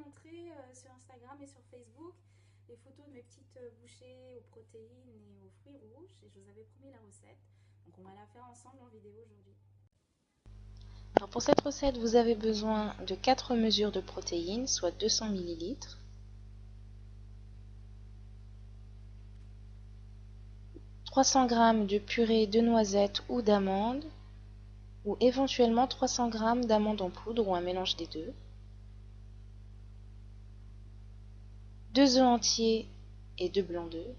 montrer sur Instagram et sur Facebook les photos de mes petites bouchées aux protéines et aux fruits rouges. Et je vous avais promis la recette. Donc on va la faire ensemble en vidéo aujourd'hui. Alors pour cette recette, vous avez besoin de 4 mesures de protéines, soit 200 ml, 300 g de purée de noisettes ou d'amandes, ou éventuellement 300 g d'amandes en poudre ou un mélange des deux, 2 œufs entiers et 2 blancs d'œufs,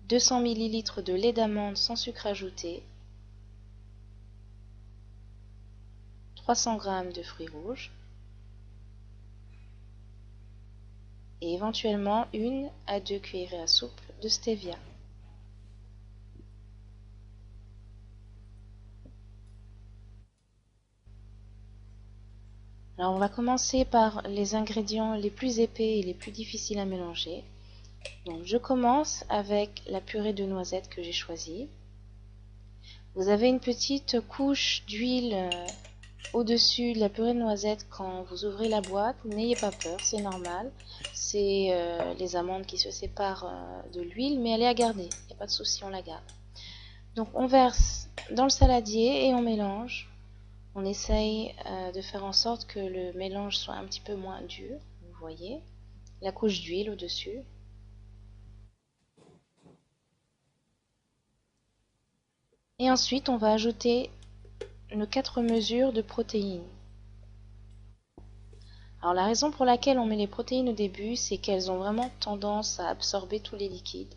200 ml de lait d'amande sans sucre ajouté, 300 g de fruits rouges, et éventuellement 1 à 2 cuillerées à soupe de stevia. Alors on va commencer par les ingrédients les plus épais et les plus difficiles à mélanger. Donc je commence avec la purée de noisettes que j'ai choisie. Vous avez une petite couche d'huile au-dessus de la purée de noisettes quand vous ouvrez la boîte. N'ayez pas peur, c'est normal. C'est les amandes qui se séparent de l'huile, mais elle est à garder. Il n'y a pas de souci, on la garde. Donc on verse dans le saladier et on mélange. On essaye de faire en sorte que le mélange soit un petit peu moins dur. Vous voyez, la couche d'huile au-dessus. Et ensuite, on va ajouter nos 4 mesures de protéines. Alors la raison pour laquelle on met les protéines au début, c'est qu'elles ont vraiment tendance à absorber tous les liquides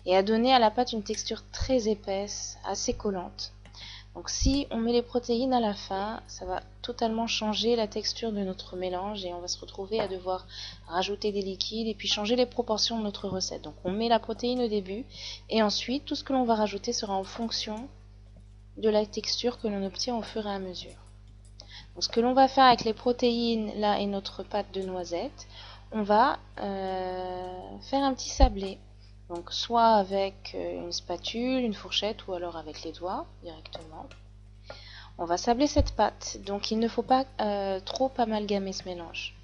et à donner à la pâte une texture très épaisse, assez collante. Donc si on met les protéines à la fin, ça va totalement changer la texture de notre mélange et on va se retrouver à devoir rajouter des liquides et puis changer les proportions de notre recette. Donc on met la protéine au début et ensuite tout ce que l'on va rajouter sera en fonction de la texture que l'on obtient au fur et à mesure. Donc ce que l'on va faire avec les protéines là et notre pâte de noisettes, on va faire un petit sablé. Donc soit avec une spatule, une fourchette ou alors avec les doigts directement. On va sabler cette pâte, donc il ne faut pas trop amalgamer ce mélange.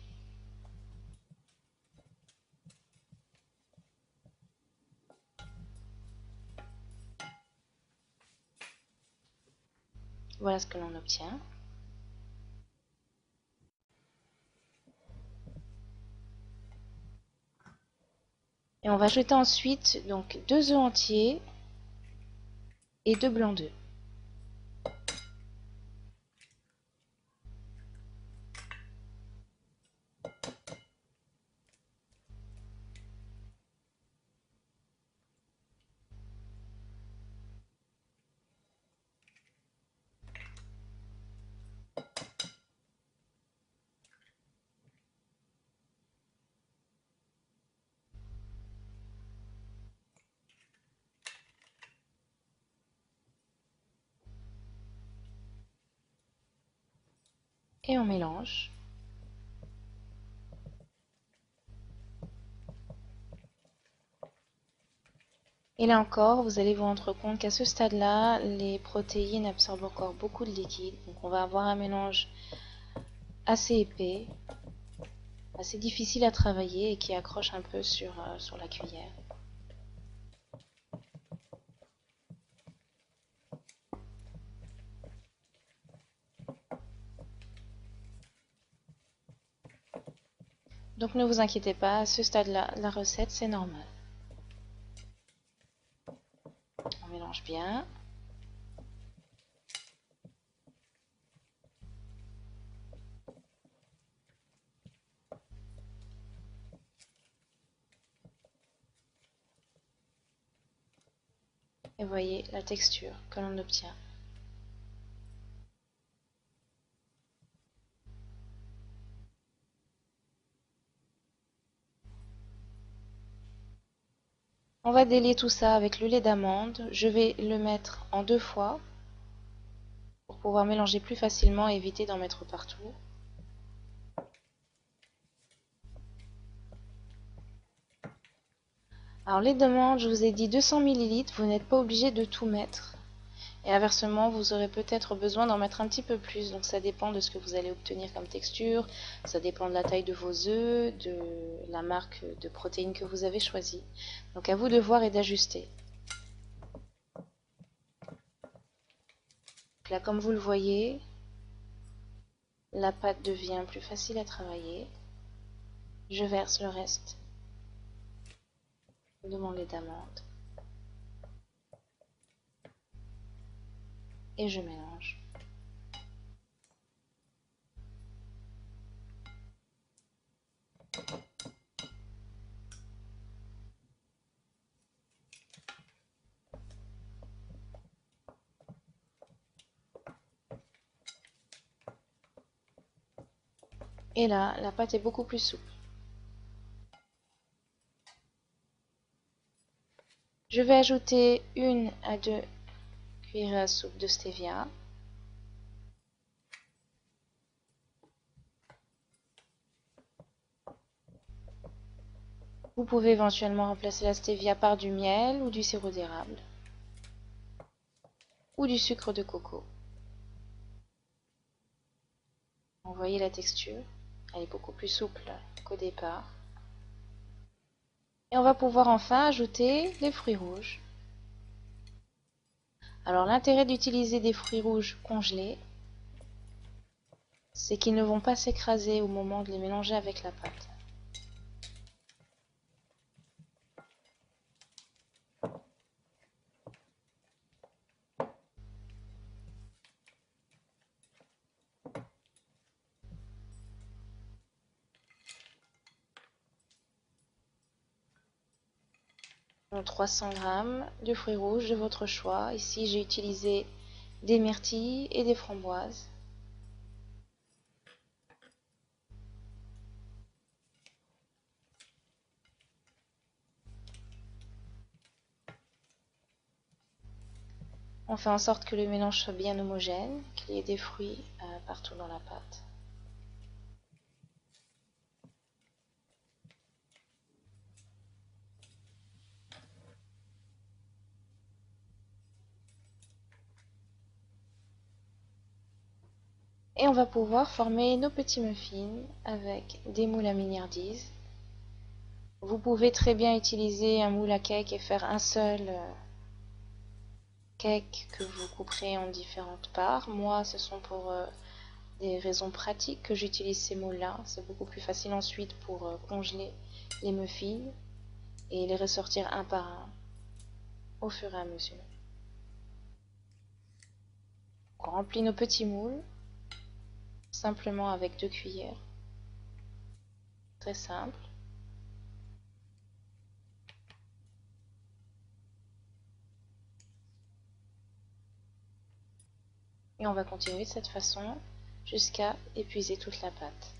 Voilà ce que l'on obtient. Et on va ajouter ensuite donc 2 œufs entiers et 2 blancs d'œufs. Et on mélange. Et là encore, vous allez vous rendre compte qu'à ce stade-là, les protéines absorbent encore beaucoup de liquide. Donc on va avoir un mélange assez épais, assez difficile à travailler et qui accroche un peu sur la cuillère. Donc ne vous inquiétez pas, à ce stade-là, la recette, c'est normal. On mélange bien. Et voyez la texture que l'on obtient. On va délier tout ça avec le lait d'amande. Je vais le mettre en 2 fois pour pouvoir mélanger plus facilement et éviter d'en mettre partout. Alors lait d'amande, je vous ai dit 200 ml, vous n'êtes pas obligé de tout mettre. Et inversement, vous aurez peut-être besoin d'en mettre un petit peu plus. Donc ça dépend de ce que vous allez obtenir comme texture. Ça dépend de la taille de vos œufs, de la marque de protéines que vous avez choisie. Donc à vous de voir et d'ajuster. Là, comme vous le voyez, la pâte devient plus facile à travailler. Je verse le reste de mon lait d'amande. Et je mélange. Et là, la pâte est beaucoup plus souple. Je vais ajouter 1 à 2 cuillerées à soupe de stevia. Vous pouvez éventuellement remplacer la stevia par du miel ou du sirop d'érable ou du sucre de coco. Vous voyez la texture, elle est beaucoup plus souple qu'au départ. Et on va pouvoir enfin ajouter les fruits rouges. Alors l'intérêt d'utiliser des fruits rouges congelés, c'est qu'ils ne vont pas s'écraser au moment de les mélanger avec la pâte. Donc 300 g de fruits rouges de votre choix. Ici j'ai utilisé des myrtilles et des framboises. On fait en sorte que le mélange soit bien homogène, qu'il y ait des fruits partout dans la pâte. Et on va pouvoir former nos petits muffins avec des moules à mignardise. Vous pouvez très bien utiliser un moule à cake et faire un seul cake que vous couperez en différentes parts. Moi, ce sont pour des raisons pratiques que j'utilise ces moules-là. C'est beaucoup plus facile ensuite pour congeler les muffins et les ressortir un par un au fur et à mesure. On remplit nos petits moules simplement avec 2 cuillères. Très simple. Et on va continuer de cette façon jusqu'à épuiser toute la pâte.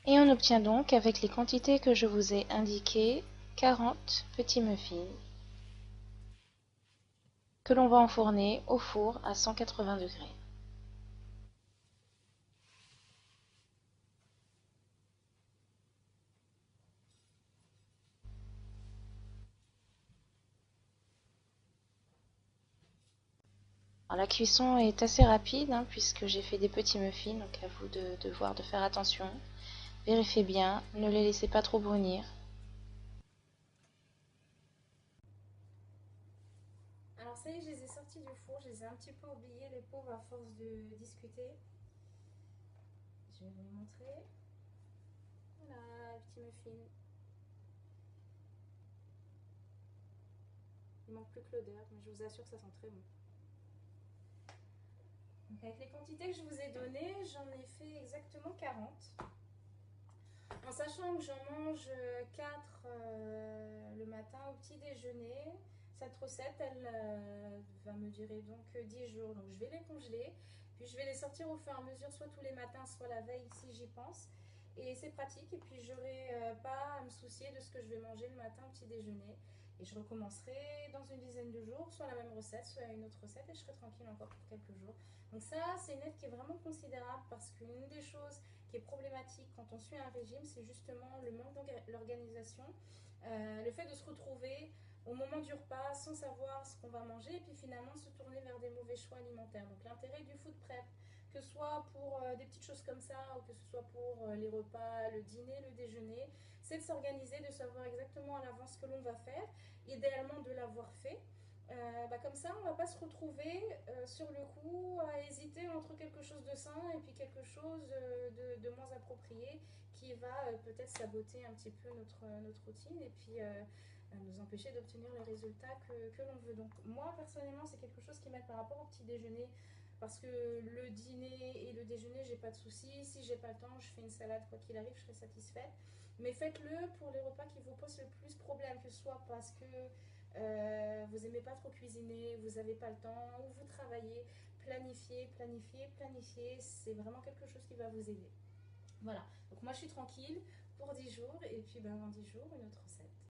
Et on obtient donc, avec les quantités que je vous ai indiquées, 40 petits muffins que l'on va enfourner au four à 180 degrés. Alors, la cuisson est assez rapide puisque j'ai fait des petits muffins, donc à vous de faire attention. Vérifiez bien, ne les laissez pas trop brunir. Alors ça y est, je les ai sortis du four, je les ai un petit peu oubliés les pauvres à force de discuter. Je vais vous les montrer. Voilà, petit muffin. Il manque plus que l'odeur, mais je vous assure que ça sent très bon. Donc avec les quantités que je vous ai données, j'en ai fait exactement 40. En sachant que j'en mange 4 le matin au petit déjeuner, cette recette, elle va me durer donc 10 jours. Donc je vais les congeler. Puis je vais les sortir au fur et à mesure, soit tous les matins, soit la veille si j'y pense. Et c'est pratique. Et puis j'aurai pas à me soucier de ce que je vais manger le matin au petit déjeuner. Et je recommencerai dans une dizaine de jours, soit la même recette, soit une autre recette, et je serai tranquille encore pour quelques jours. Donc ça, c'est une aide qui est vraiment considérable parce qu'une des choses qui est problématique quand on suit un régime, c'est justement le manque d'organisation, le fait de se retrouver au moment du repas sans savoir ce qu'on va manger et puis finalement se tourner vers des mauvais choix alimentaires. Donc l'intérêt du food prep, que ce soit pour des petites choses comme ça ou que ce soit pour les repas, le dîner, le déjeuner, c'est de s'organiser, de savoir exactement à l'avance ce que l'on va faire, idéalement de l'avoir fait. Comme ça, on ne va pas se retrouver sur le coup à hésiter entre quelque chose de sain et puis quelque chose de moins approprié qui va peut-être saboter un petit peu notre routine et puis nous empêcher d'obtenir les résultats que l'on veut. Donc moi, personnellement, c'est quelque chose qui m'aide par rapport au petit déjeuner parce que le dîner et le déjeuner, j'ai pas de soucis. Si j'ai pas le temps, je fais une salade, quoi qu'il arrive, je serai satisfaite. Mais faites-le pour les repas qui vous posent le plus problème, que ce soit parce que vous n'aimez pas trop cuisiner, vous n'avez pas le temps, ou vous travaillez, planifier, planifier, planifier, c'est vraiment quelque chose qui va vous aider. Voilà, donc moi je suis tranquille pour 10 jours, et puis dans 10 jours, une autre recette.